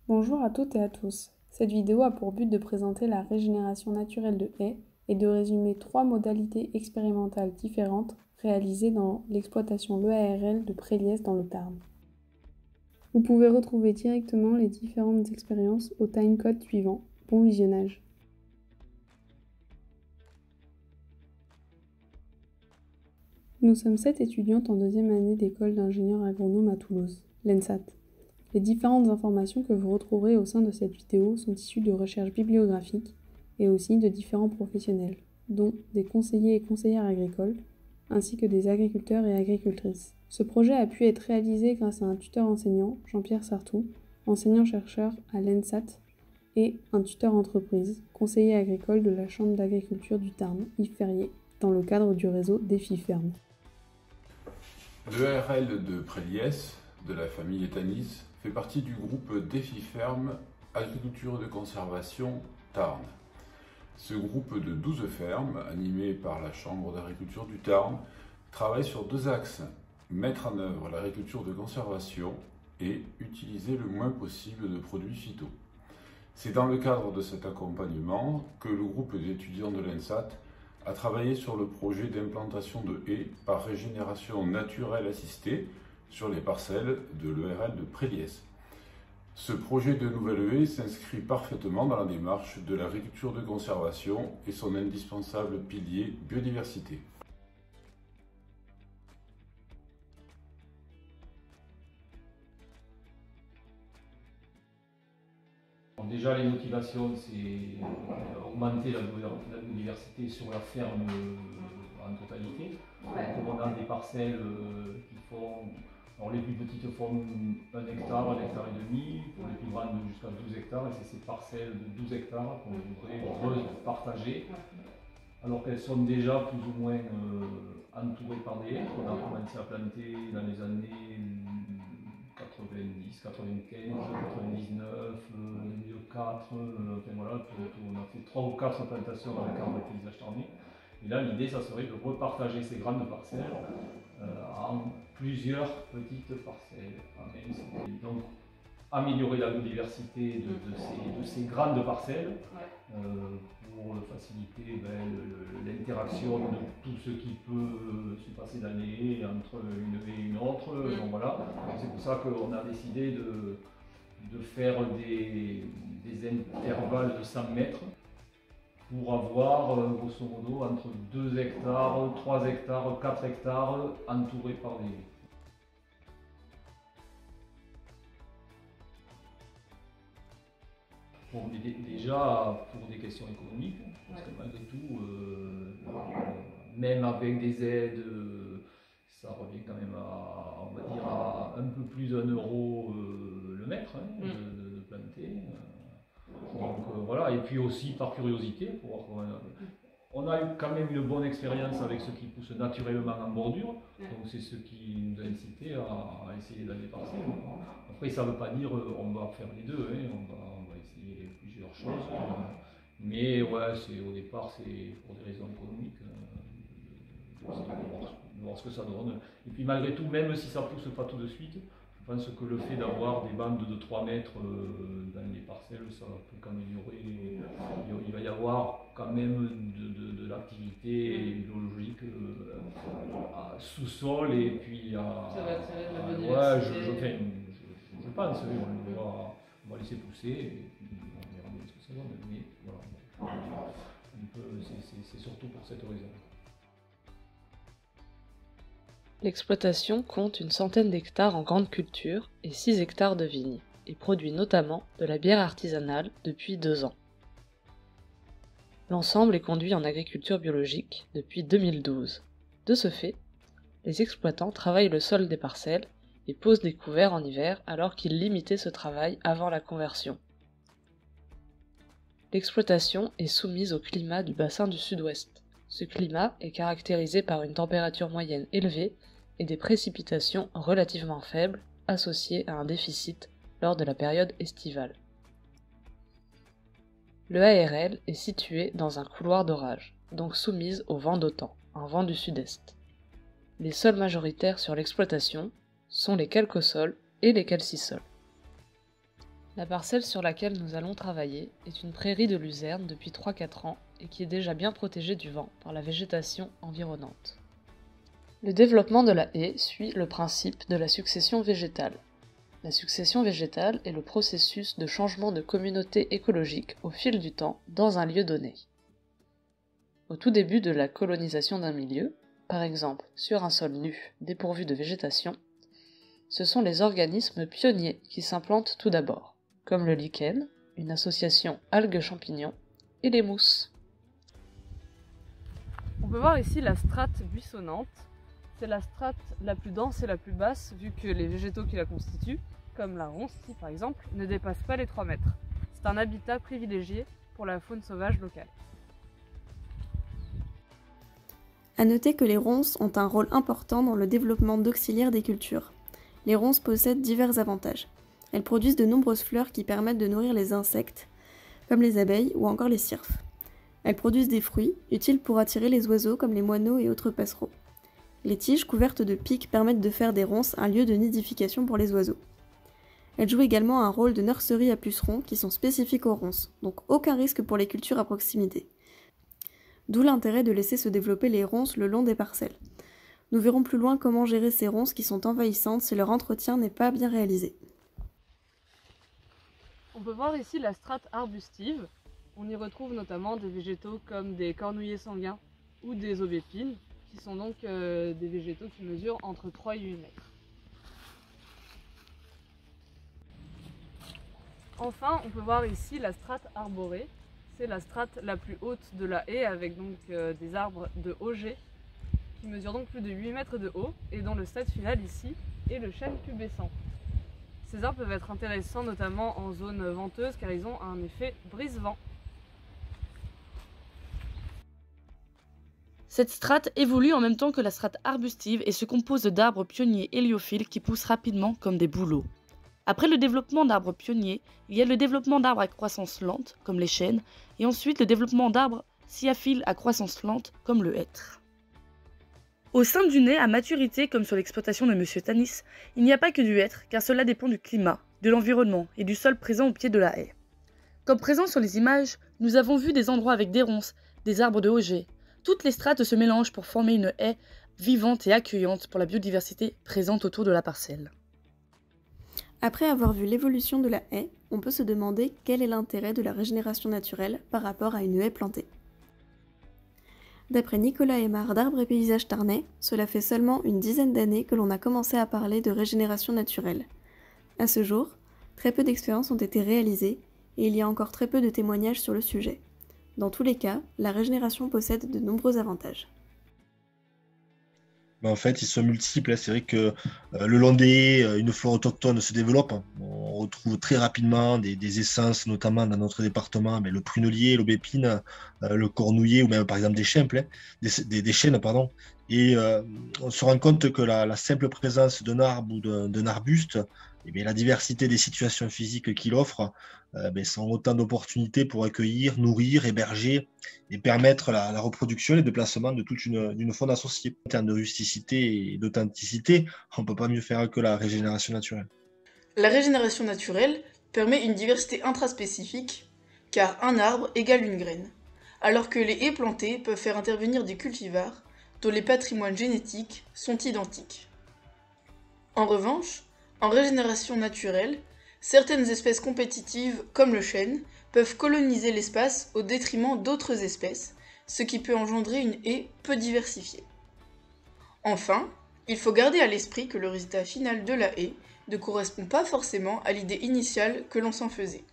Bonjour à toutes et à tous. Cette vidéo a pour but de présenter la régénération naturelle de haies et de résumer 3 modalités expérimentales différentes réalisées dans l'exploitation l'EARL de Préliès dans le Tarn. Vous pouvez retrouver directement les différentes expériences au timecode suivant. Bon visionnage. Nous sommes 7 étudiantes en deuxième année d'école d'ingénieurs agronomes à Toulouse, l'ENSAT. Les différentes informations que vous retrouverez au sein de cette vidéo sont issues de recherches bibliographiques et aussi de différents professionnels, dont des conseillers et conseillères agricoles, ainsi que des agriculteurs et agricultrices. Ce projet a pu être réalisé grâce à un tuteur enseignant, Jean-Pierre Sartou, enseignant-chercheur à l'ENSAT, et un tuteur entreprise, conseiller agricole de la Chambre d'agriculture du Tarn, Yves Ferrier, dans le cadre du réseau Défi Ferme. L'EARL de Préliès, de la famille Etanis, fait partie du groupe Défi Ferme Agriculture de conservation Tarn. Ce groupe de 12 fermes, animé par la Chambre d'agriculture du Tarn, travaille sur 2 axes: mettre en œuvre l'agriculture de conservation et utiliser le moins possible de produits phyto. C'est dans le cadre de cet accompagnement que le groupe d'étudiants de l'ENSAT a travaillé sur le projet d'implantation de haies par régénération naturelle assistée sur les parcelles de l'EARL de Préliès. Ce projet de nouvelle haie s'inscrit parfaitement dans la démarche de l'agriculture de conservation et son indispensable pilier biodiversité. Déjà, les motivations, c'est augmenter la biodiversité sur la ferme en totalité. Donc, on a des parcelles qui font, alors les plus petites font 1 hectare, 1,5 hectare, pour les plus grandes jusqu'à 12 hectares, et c'est ces parcelles de 12 hectares qu'on voudrait repartager, alors qu'elles sont déjà plus ou moins entourées par des haies qu'on a commencé à planter dans les années 90, 95, 99, 2004, enfin voilà, on a fait 3 ou 4 plantations avec arbre et paysage tarnais. Et là, l'idée, ça serait de repartager ces grandes parcelles en plusieurs petites parcelles. Donc, améliorer la biodiversité de ces grandes parcelles pour faciliter l'interaction de tout ce qui peut se passer dans les haies entre une haie et une autre. Donc voilà, c'est pour ça qu'on a décidé de faire des intervalles de 100 mètres pour avoir grosso modo entre 2 hectares, 3 hectares, 4 hectares entourés par des haies. Bon, déjà pour des questions économiques, parce que malgré tout, même avec des aides, ça revient quand même à, on va dire, à un peu plus d'1 euro le mètre de planter. Donc voilà, et puis aussi par curiosité, pour voir comment on a eu quand même une bonne expérience avec ce qui pousse naturellement en bordure, donc c'est ce qui nous a incité à essayer d'aller par ça. Après, ça ne veut pas dire on va faire les deux, on va essayer plusieurs choses, mais ouais, au départ, c'est pour des raisons économiques, de voir ce que ça donne. Et puis malgré tout, même si ça ne pousse pas tout de suite, je pense que le fait d'avoir des bandes de 3 mètres dans les parcelles, ça peut qu'améliorer. Il va y avoir quand même de l'activité biologique sous-sol, et puis ça va attirer de la biodiversité. Je pense, on va laisser pousser et puis on verra bien ce que ça donne. Mais voilà, c'est surtout pour cette raison. L'exploitation compte une centaine d'hectares en grande culture et 6 hectares de vignes, et produit notamment de la bière artisanale depuis 2 ans. L'ensemble est conduit en agriculture biologique depuis 2012. De ce fait, les exploitants travaillent le sol des parcelles et posent des couverts en hiver alors qu'ils limitaient ce travail avant la conversion. L'exploitation est soumise au climat du bassin du sud-ouest. Ce climat est caractérisé par une température moyenne élevée et des précipitations relativement faibles associées à un déficit lors de la période estivale. L'EARL est située dans un couloir d'orage, donc soumise au vent d'OTAN, un vent du sud-est. Les sols majoritaires sur l'exploitation sont les calcosols et les calcisols. La parcelle sur laquelle nous allons travailler est une prairie de luzerne depuis 3-4 ans et qui est déjà bien protégée du vent par la végétation environnante. Le développement de la haie suit le principe de la succession végétale. La succession végétale est le processus de changement de communauté écologique au fil du temps dans un lieu donné. Au tout début de la colonisation d'un milieu, par exemple sur un sol nu dépourvu de végétation, ce sont les organismes pionniers qui s'implantent tout d'abord, comme le lichen, une association algues-champignons, et les mousses. On peut voir ici la strate buissonnante. C'est la strate la plus dense et la plus basse, vu que les végétaux qui la constituent, comme la ronce ici par exemple, ne dépassent pas les 3 mètres. C'est un habitat privilégié pour la faune sauvage locale. À noter que les ronces ont un rôle important dans le développement d'auxiliaires des cultures. Les ronces possèdent divers avantages. Elles produisent de nombreuses fleurs qui permettent de nourrir les insectes, comme les abeilles ou encore les cirfes. Elles produisent des fruits, utiles pour attirer les oiseaux comme les moineaux et autres passereaux. Les tiges couvertes de pics permettent de faire des ronces un lieu de nidification pour les oiseaux. Elles jouent également un rôle de nurserie à pucerons qui sont spécifiques aux ronces, donc aucun risque pour les cultures à proximité. D'où l'intérêt de laisser se développer les ronces le long des parcelles. Nous verrons plus loin comment gérer ces ronces qui sont envahissantes si leur entretien n'est pas bien réalisé. On peut voir ici la strate arbustive. On y retrouve notamment des végétaux comme des cornouillers sanguins ou des aubépines, qui sont donc des végétaux qui mesurent entre 3 et 8 mètres. Enfin, on peut voir ici la strate arborée. C'est la strate la plus haute de la haie avec donc des arbres de auger qui mesurent donc plus de 8 mètres de haut et dont le stade final ici est le chêne pubescent. Ces arbres peuvent être intéressants notamment en zone venteuse car ils ont un effet brise-vent. Cette strate évolue en même temps que la strate arbustive et se compose d'arbres pionniers héliophiles qui poussent rapidement comme des bouleaux. Après le développement d'arbres pionniers, il y a le développement d'arbres à croissance lente, comme les chênes, et ensuite le développement d'arbres sciaphiles à croissance lente, comme le hêtre. Au sein d'une haie à maturité, comme sur l'exploitation de M. Tanis, il n'y a pas que du hêtre, car cela dépend du climat, de l'environnement et du sol présent au pied de la haie. Comme présent sur les images, nous avons vu des endroits avec des ronces, des arbres de auger. Toutes les strates se mélangent pour former une haie vivante et accueillante pour la biodiversité présente autour de la parcelle. Après avoir vu l'évolution de la haie, on peut se demander quel est l'intérêt de la régénération naturelle par rapport à une haie plantée. D'après Nicolas Aymar d'Arbres et Paysages Tarnais, cela fait seulement une dizaine d'années que l'on a commencé à parler de régénération naturelle. À ce jour, très peu d'expériences ont été réalisées et il y a encore très peu de témoignages sur le sujet. Dans tous les cas, la régénération possède de nombreux avantages. En fait, ils sont multiples. C'est vrai que le long des haies, une flore autochtone se développe. On retrouve très rapidement des essences, notamment dans notre département, mais le prunelier, l'aubépine, le cornouiller ou même par exemple des chênes, pardon. Et on se rend compte que la simple présence d'un arbre ou d'un arbuste, eh bien, la diversité des situations physiques qu'il offre sont autant d'opportunités pour accueillir, nourrir, héberger et permettre la reproduction et le déplacement de toute une faune associée. En termes de rusticité et d'authenticité, on ne peut pas mieux faire que la régénération naturelle. La régénération naturelle permet une diversité intraspécifique, car un arbre égale une graine, alors que les haies plantées peuvent faire intervenir des cultivars dont les patrimoines génétiques sont identiques. En revanche, en régénération naturelle, certaines espèces compétitives, comme le chêne, peuvent coloniser l'espace au détriment d'autres espèces, ce qui peut engendrer une haie peu diversifiée. Enfin, il faut garder à l'esprit que le résultat final de la haie ne correspond pas forcément à l'idée initiale que l'on s'en faisait.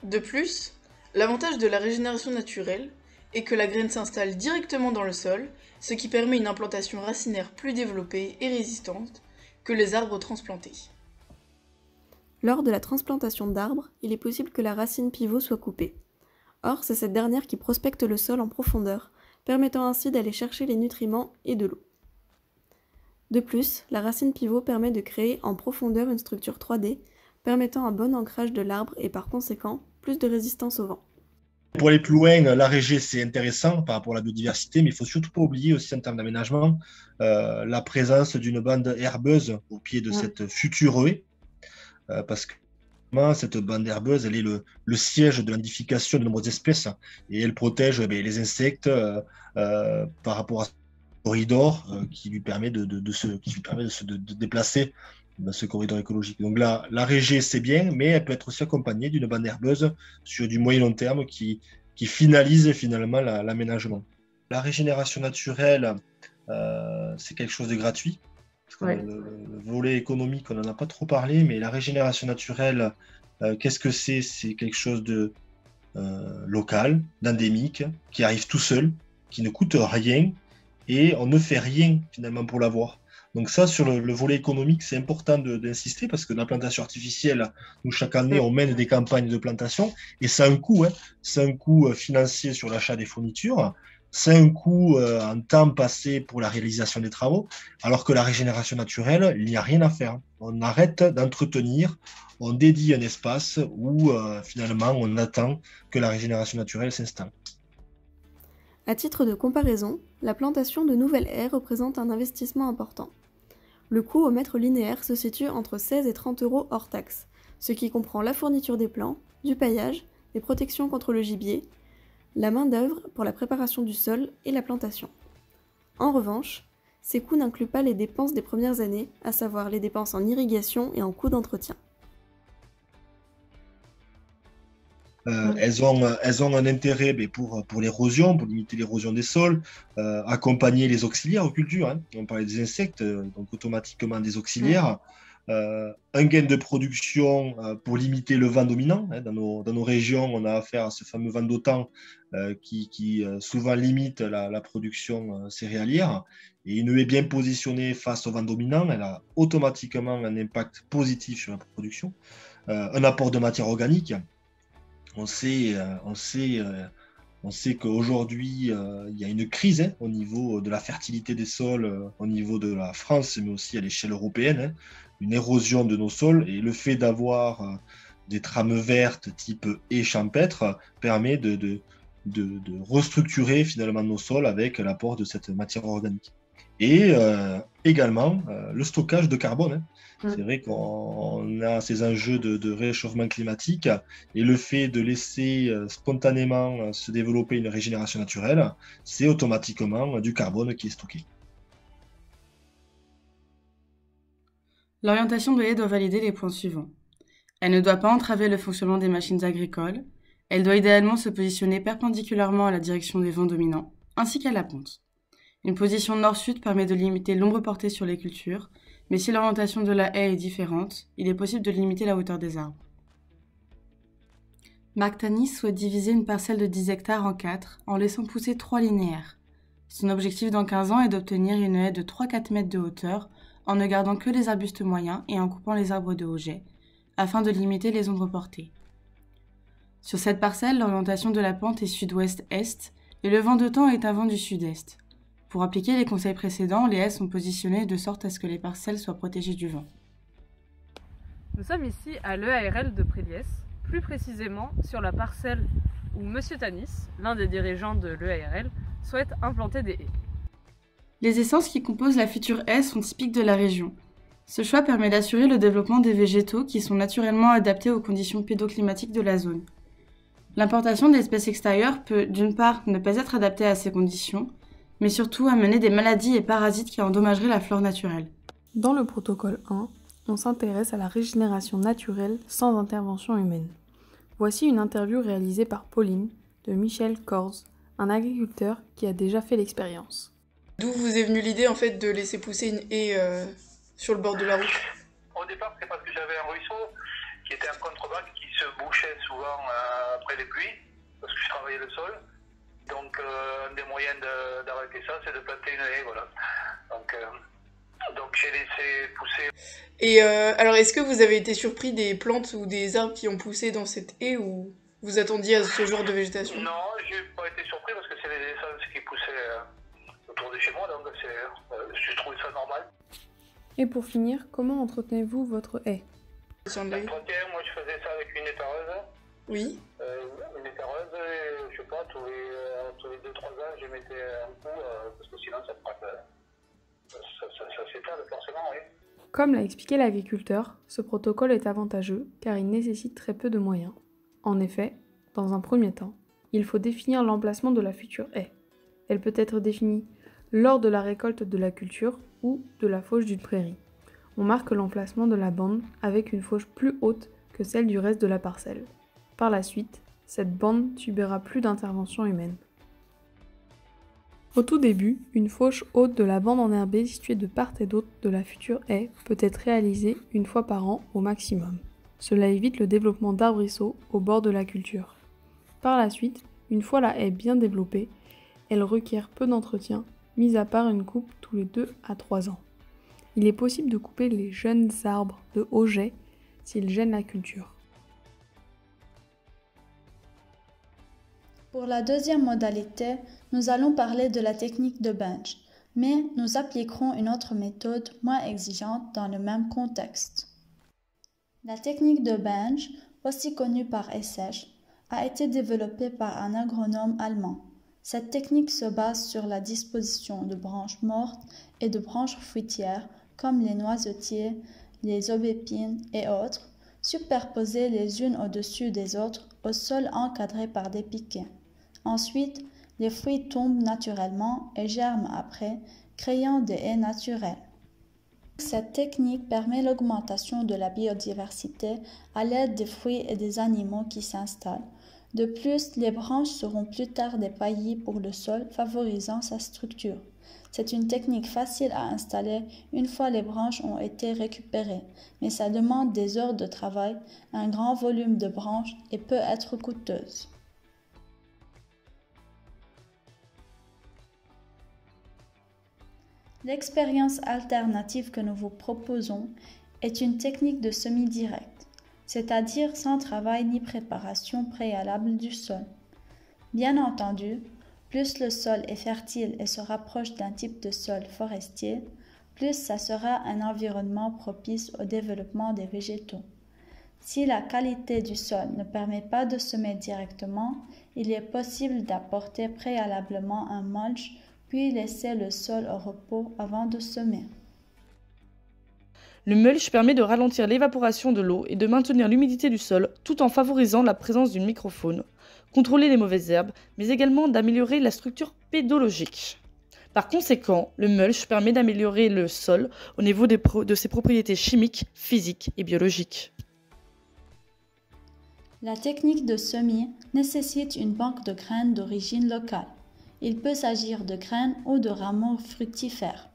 De plus, l'avantage de la régénération naturelle est que la graine s'installe directement dans le sol, ce qui permet une implantation racinaire plus développée et résistante que les arbres transplantés. Lors de la transplantation d'arbres, il est possible que la racine pivot soit coupée. Or, c'est cette dernière qui prospecte le sol en profondeur, permettant ainsi d'aller chercher les nutriments et de l'eau. De plus, la racine pivot permet de créer en profondeur une structure 3D, permettant un bon ancrage de l'arbre et par conséquent, plus de résistance au vent. Pour aller plus loin, la régé, c'est intéressant par rapport à la biodiversité, mais il ne faut surtout pas oublier aussi en termes d'aménagement la présence d'une bande herbeuse au pied de cette future haie, parce que Cette bande herbeuse, elle est le siège de la nidification de nombreuses espèces et elle protège les insectes par rapport à ce corridor qui lui permet de se déplacer dans ce corridor écologique. Donc là, la régée, c'est bien, mais elle peut être aussi accompagnée d'une bande herbeuse sur du moyen long terme qui finalise finalement l'aménagement. La régénération naturelle, c'est quelque chose de gratuit. Ouais. Le volet économique, on n'en a pas trop parlé, mais la régénération naturelle, qu'est-ce que c'est? C'est quelque chose de local, d'endémique, qui arrive tout seul, qui ne coûte rien, et on ne fait rien finalement pour l'avoir. Donc ça, sur le volet économique, c'est important d'insister, parce que dans la plantation artificielle, nous, chaque année, on mène des campagnes de plantation, et ça a un coût, hein. C'est un coût financier sur l'achat des fournitures, c'est un coût en temps passé pour la réalisation des travaux, alors que la régénération naturelle, il n'y a rien à faire. On arrête d'entretenir, on dédie un espace où finalement on attend que la régénération naturelle s'installe. À titre de comparaison, la plantation de nouvelles haies représente un investissement important. Le coût au mètre linéaire se situe entre 16 et 30 € hors taxe, ce qui comprend la fourniture des plants, du paillage, des protections contre le gibier, la main-d'œuvre pour la préparation du sol et la plantation. En revanche, ces coûts n'incluent pas les dépenses des premières années, à savoir les dépenses en irrigation et en coûts d'entretien. Elles ont un intérêt pour l'érosion, pour limiter l'érosion des sols, accompagner les auxiliaires aux cultures. Hein. On parlait des insectes, donc automatiquement des auxiliaires. Un gain de production pour limiter le vent dominant. Hein. Dans nos régions, on a affaire à ce fameux vent d'OTAN qui souvent limite la production céréalière. Et une haie bien positionnée face au vent dominant, elle a automatiquement un impact positif sur la production. Un apport de matière organique. On sait qu'aujourd'hui, il y a une crise hein, au niveau de la fertilité des sols, au niveau de la France, mais aussi à l'échelle européenne. Hein. Une érosion de nos sols, et le fait d'avoir des trames vertes type haies champêtres permet de restructurer finalement nos sols avec l'apport de cette matière organique. Et également le stockage de carbone. Hein. C'est vrai qu'on a ces enjeux de réchauffement climatique, et le fait de laisser spontanément se développer une régénération naturelle, c'est automatiquement du carbone qui est stocké. L'orientation de haies doit valider les points suivants. Elle ne doit pas entraver le fonctionnement des machines agricoles. Elle doit idéalement se positionner perpendiculairement à la direction des vents dominants, ainsi qu'à la pente. Une position nord-sud permet de limiter l'ombre portée sur les cultures, mais si l'orientation de la haie est différente, il est possible de limiter la hauteur des arbres. Marc Tanis souhaite diviser une parcelle de 10 hectares en 4 en laissant pousser 3 linéaires. Son objectif dans 15 ans est d'obtenir une haie de 3-4 mètres de hauteur en ne gardant que les arbustes moyens et en coupant les arbres de haut jet, afin de limiter les ombres portées. Sur cette parcelle, l'orientation de la pente est sud-ouest-est et le vent de temps est un vent du sud-est. Pour appliquer les conseils précédents, les haies sont positionnées de sorte à ce que les parcelles soient protégées du vent. Nous sommes ici à l'EARL de Préliès, plus précisément sur la parcelle où M. Tanis, l'un des dirigeants de l'EARL, souhaite implanter des haies. Les essences qui composent la future haie sont typiques de la région. Ce choix permet d'assurer le développement des végétaux qui sont naturellement adaptés aux conditions pédoclimatiques de la zone. L'importation d'espèces extérieures peut, d'une part, ne pas être adaptée à ces conditions, mais surtout amener des maladies et parasites qui endommageraient la flore naturelle. Dans le protocole 1, on s'intéresse à la régénération naturelle sans intervention humaine. Voici une interview réalisée par Pauline de Michel Corze, un agriculteur qui a déjà fait l'expérience. D'où vous est venue l'idée en fait de laisser pousser une haie sur le bord de la route? Au départ, c'est parce que j'avais un ruisseau qui était en contrebas, qui se bouchait souvent après les pluies, parce que je travaillais le sol. Donc, un des moyens d'arrêter ça, c'est de planter une haie, voilà. Donc j'ai laissé pousser. Et alors, est-ce que vous avez été surpris des plantes ou des arbres qui ont poussé dans cette haie, ou vous attendiez à ce genre de végétation? Non, j'ai pas été surpris parce que c'est les essences qui poussaient autour de chez moi, donc j'ai trouvé ça normal. Et pour finir, comment entretenez-vous votre haie? L'entretien, moi je faisais ça avec une épareuse. Oui. Une épareuse, je sais pas, tous les 2-3 ans, je mettais un coup, parce que sinon ça s'étale forcément, oui. Comme l'a expliqué l'agriculteur, ce protocole est avantageux car il nécessite très peu de moyens. En effet, dans un premier temps, il faut définir l'emplacement de la future haie. Elle peut être définie lors de la récolte de la culture ou de la fauche d'une prairie. On marque l'emplacement de la bande avec une fauche plus haute que celle du reste de la parcelle. Par la suite, cette bande subira plus d'intervention humaine. Au tout début, une fauche haute de la bande enherbée située de part et d'autre de la future haie peut être réalisée une fois par an au maximum. Cela évite le développement d'arbrisseaux au bord de la culture. Par la suite, une fois la haie bien développée, elle requiert peu d'entretien, mis à part une coupe tous les 2 à 3 ans. Il est possible de couper les jeunes arbres de haut jet s'ils gênent la culture. Pour la deuxième modalité, nous allons parler de la technique de bench, mais nous appliquerons une autre méthode moins exigeante dans le même contexte. La technique de bench, aussi connue par Essèche, a été développée par un agronome allemand. Cette technique se base sur la disposition de branches mortes et de branches fruitières comme les noisetiers, les aubépines et autres, superposées les unes au-dessus des autres au sol encadré par des piquets. Ensuite, les fruits tombent naturellement et germent après, créant des haies naturelles. Cette technique permet l'augmentation de la biodiversité à l'aide des fruits et des animaux qui s'installent. De plus, les branches seront plus tard dépaillées pour le sol, favorisant sa structure. C'est une technique facile à installer une fois les branches ont été récupérées, mais ça demande des heures de travail, un grand volume de branches et peut être coûteuse. L'expérience alternative que nous vous proposons est une technique de semi-direct, c'est-à-dire sans travail ni préparation préalable du sol. Bien entendu, plus le sol est fertile et se rapproche d'un type de sol forestier, plus ça sera un environnement propice au développement des végétaux. Si la qualité du sol ne permet pas de semer directement, il est possible d'apporter préalablement un mulch puis laisser le sol au repos avant de semer. Le mulch permet de ralentir l'évaporation de l'eau et de maintenir l'humidité du sol tout en favorisant la présence d'une microfaune, contrôler les mauvaises herbes, mais également d'améliorer la structure pédologique. Par conséquent, le mulch permet d'améliorer le sol au niveau de ses propriétés chimiques, physiques et biologiques. La technique de semis nécessite une banque de graines d'origine locale. Il peut s'agir de graines ou de rameaux fructifères.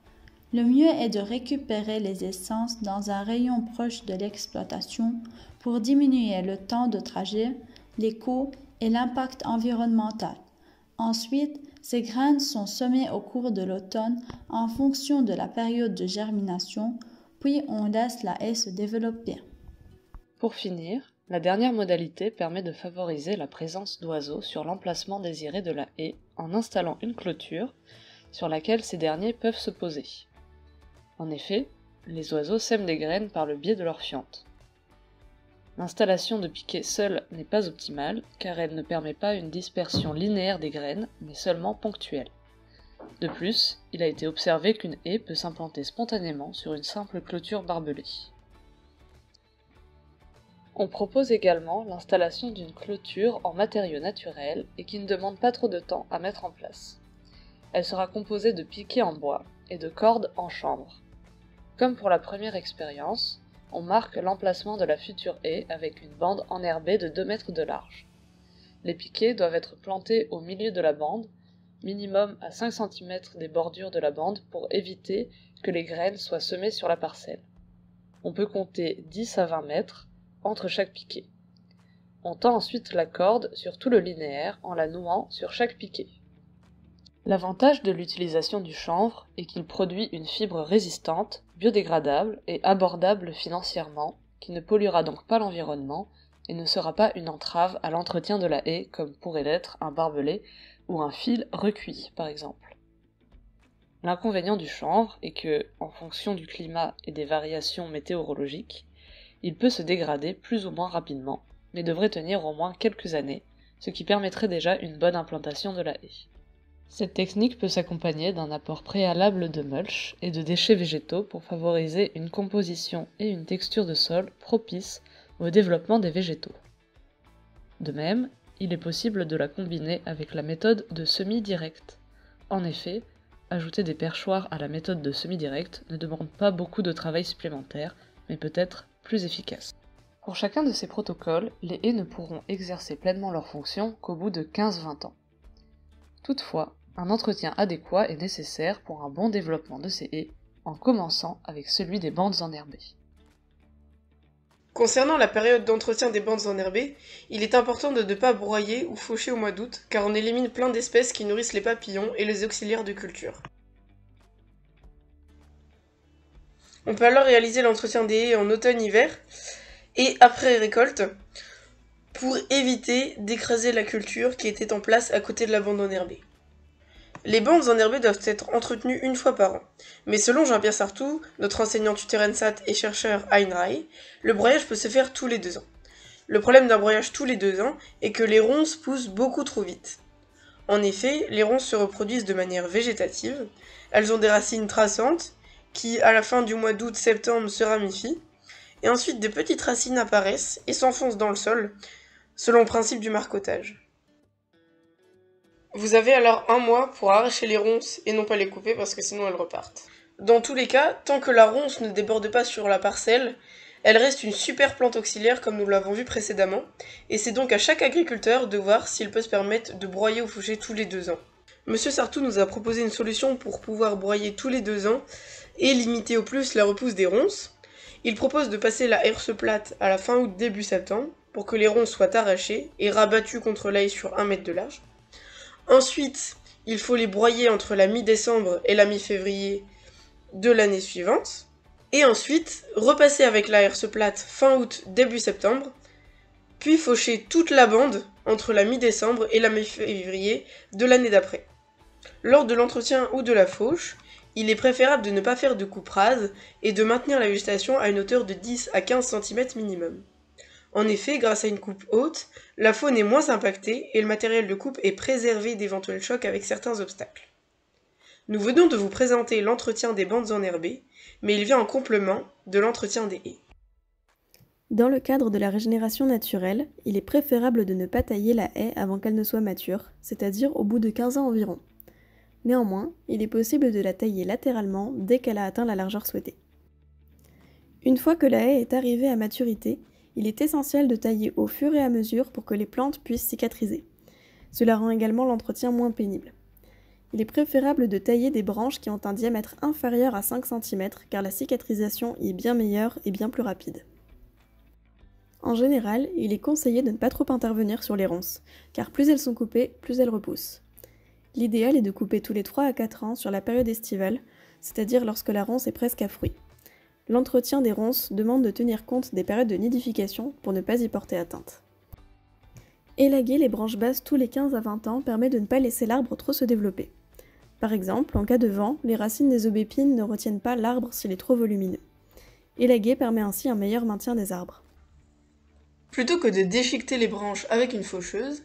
Le mieux est de récupérer les essences dans un rayon proche de l'exploitation pour diminuer le temps de trajet, les coûts et l'impact environnemental. Ensuite, ces graines sont semées au cours de l'automne en fonction de la période de germination, puis on laisse la haie se développer. Pour finir, la dernière modalité permet de favoriser la présence d'oiseaux sur l'emplacement désiré de la haie en installant une clôture sur laquelle ces derniers peuvent se poser. En effet, les oiseaux sèment des graines par le biais de leurs fientes. L'installation de piquets seule n'est pas optimale car elle ne permet pas une dispersion linéaire des graines, mais seulement ponctuelle. De plus, il a été observé qu'une haie peut s'implanter spontanément sur une simple clôture barbelée. On propose également l'installation d'une clôture en matériaux naturels et qui ne demande pas trop de temps à mettre en place. Elle sera composée de piquets en bois et de cordes en chanvre. Comme pour la première expérience, on marque l'emplacement de la future haie avec une bande enherbée de 2 mètres de large. Les piquets doivent être plantés au milieu de la bande, minimum à 5 cm des bordures de la bande pour éviter que les graines soient semées sur la parcelle. On peut compter 10 à 20 mètres entre chaque piquet. On tend ensuite la corde sur tout le linéaire en la nouant sur chaque piquet. L'avantage de l'utilisation du chanvre est qu'il produit une fibre résistante, biodégradable et abordable financièrement, qui ne polluera donc pas l'environnement et ne sera pas une entrave à l'entretien de la haie comme pourrait l'être un barbelé ou un fil recuit par exemple. L'inconvénient du chanvre est que, en fonction du climat et des variations météorologiques, il peut se dégrader plus ou moins rapidement, mais devrait tenir au moins quelques années, ce qui permettrait déjà une bonne implantation de la haie. Cette technique peut s'accompagner d'un apport préalable de mulch et de déchets végétaux pour favoriser une composition et une texture de sol propices au développement des végétaux. De même, il est possible de la combiner avec la méthode de semis direct. En effet, ajouter des perchoirs à la méthode de semis direct ne demande pas beaucoup de travail supplémentaire, mais peut être plus efficace. Pour chacun de ces protocoles, les haies ne pourront exercer pleinement leur fonction qu'au bout de 15-20 ans. Toutefois, un entretien adéquat est nécessaire pour un bon développement de ces haies, en commençant avec celui des bandes enherbées. Concernant la période d'entretien des bandes enherbées, il est important de ne pas broyer ou faucher au mois d'août, car on élimine plein d'espèces qui nourrissent les papillons et les auxiliaires de culture. On peut alors réaliser l'entretien des haies en automne-hiver et après récolte, pour éviter d'écraser la culture qui était en place à côté de la bande enherbée. Les bandes enherbées doivent être entretenues une fois par an, mais selon Jean-Pierre Sartou, notre enseignant tuteur ENSAT et chercheur à INRAE, le broyage peut se faire tous les 2 ans. Le problème d'un broyage tous les 2 ans est que les ronces poussent beaucoup trop vite. En effet, les ronces se reproduisent de manière végétative, elles ont des racines traçantes qui, à la fin du mois d'août-septembre, se ramifient, et ensuite de petites racines apparaissent et s'enfoncent dans le sol, selon le principe du marcottage. Vous avez alors 1 mois pour arracher les ronces et non pas les couper parce que sinon elles repartent. Dans tous les cas, tant que la ronce ne déborde pas sur la parcelle, elle reste une super plante auxiliaire comme nous l'avons vu précédemment, et c'est donc à chaque agriculteur de voir s'il peut se permettre de broyer ou faucher tous les 2 ans. Monsieur Sartou nous a proposé une solution pour pouvoir broyer tous les 2 ans et limiter au plus la repousse des ronces. Il propose de passer la herse plate à la fin août début septembre pour que les ronces soient arrachées et rabattues contre l'ail sur 1 mètre de large. Ensuite, il faut les broyer entre la mi-décembre et la mi-février de l'année suivante. Et ensuite, repasser avec la herse plate fin août, début septembre, puis faucher toute la bande entre la mi-décembre et la mi-février de l'année d'après. Lors de l'entretien ou de la fauche, il est préférable de ne pas faire de coupe rase et de maintenir la végétation à une hauteur de 10 à 15 cm minimum. En effet, grâce à une coupe haute, la faune est moins impactée et le matériel de coupe est préservé d'éventuels chocs avec certains obstacles. Nous venons de vous présenter l'entretien des bandes enherbées, mais il vient en complément de l'entretien des haies. Dans le cadre de la régénération naturelle, il est préférable de ne pas tailler la haie avant qu'elle ne soit mature, c'est-à-dire au bout de 15 ans environ. Néanmoins, il est possible de la tailler latéralement dès qu'elle a atteint la largeur souhaitée. Une fois que la haie est arrivée à maturité, il est essentiel de tailler au fur et à mesure pour que les plantes puissent cicatriser. Cela rend également l'entretien moins pénible. Il est préférable de tailler des branches qui ont un diamètre inférieur à 5 cm car la cicatrisation y est bien meilleure et bien plus rapide. En général, il est conseillé de ne pas trop intervenir sur les ronces, car plus elles sont coupées, plus elles repoussent. L'idéal est de couper tous les 3 à 4 ans sur la période estivale, c'est-à-dire lorsque la ronce est presque à fruit. L'entretien des ronces demande de tenir compte des périodes de nidification pour ne pas y porter atteinte. Élaguer les branches basses tous les 15 à 20 ans permet de ne pas laisser l'arbre trop se développer. Par exemple, en cas de vent, les racines des aubépines ne retiennent pas l'arbre s'il est trop volumineux. Élaguer permet ainsi un meilleur maintien des arbres. Plutôt que de déchiqueter les branches avec une faucheuse,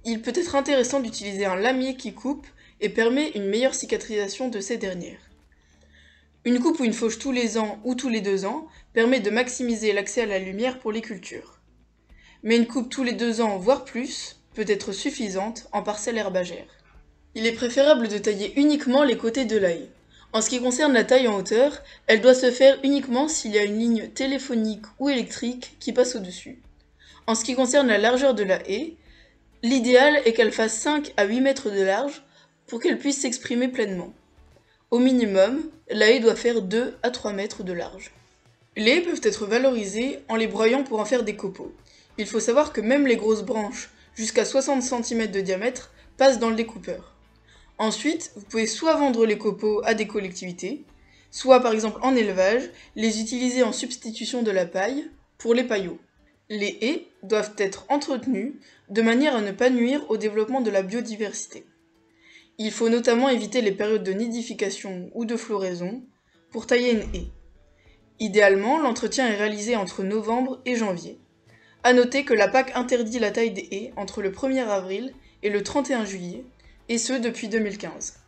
il peut être intéressant d'utiliser un lamier qui coupe et permet une meilleure cicatrisation de ces dernières. Une coupe ou une fauche tous les ans ou tous les 2 ans permet de maximiser l'accès à la lumière pour les cultures. Mais une coupe tous les 2 ans, voire plus, peut être suffisante en parcelle herbagère. Il est préférable de tailler uniquement les côtés de la haie. En ce qui concerne la taille en hauteur, elle doit se faire uniquement s'il y a une ligne téléphonique ou électrique qui passe au-dessus. En ce qui concerne la largeur de la haie, l'idéal est qu'elle fasse 5 à 8 mètres de large pour qu'elle puisse s'exprimer pleinement. Au minimum, la haie doit faire 2 à 3 mètres de large. Les haies peuvent être valorisées en les broyant pour en faire des copeaux. Il faut savoir que même les grosses branches, jusqu'à 60 cm de diamètre, passent dans le découpeur. Ensuite, vous pouvez soit vendre les copeaux à des collectivités, soit par exemple en élevage, les utiliser en substitution de la paille pour les paillots. Les haies doivent être entretenues de manière à ne pas nuire au développement de la biodiversité. Il faut notamment éviter les périodes de nidification ou de floraison pour tailler une haie. Idéalement, l'entretien est réalisé entre novembre et janvier. À noter que la PAC interdit la taille des haies entre le 1er avril et le 31 juillet, et ce depuis 2015.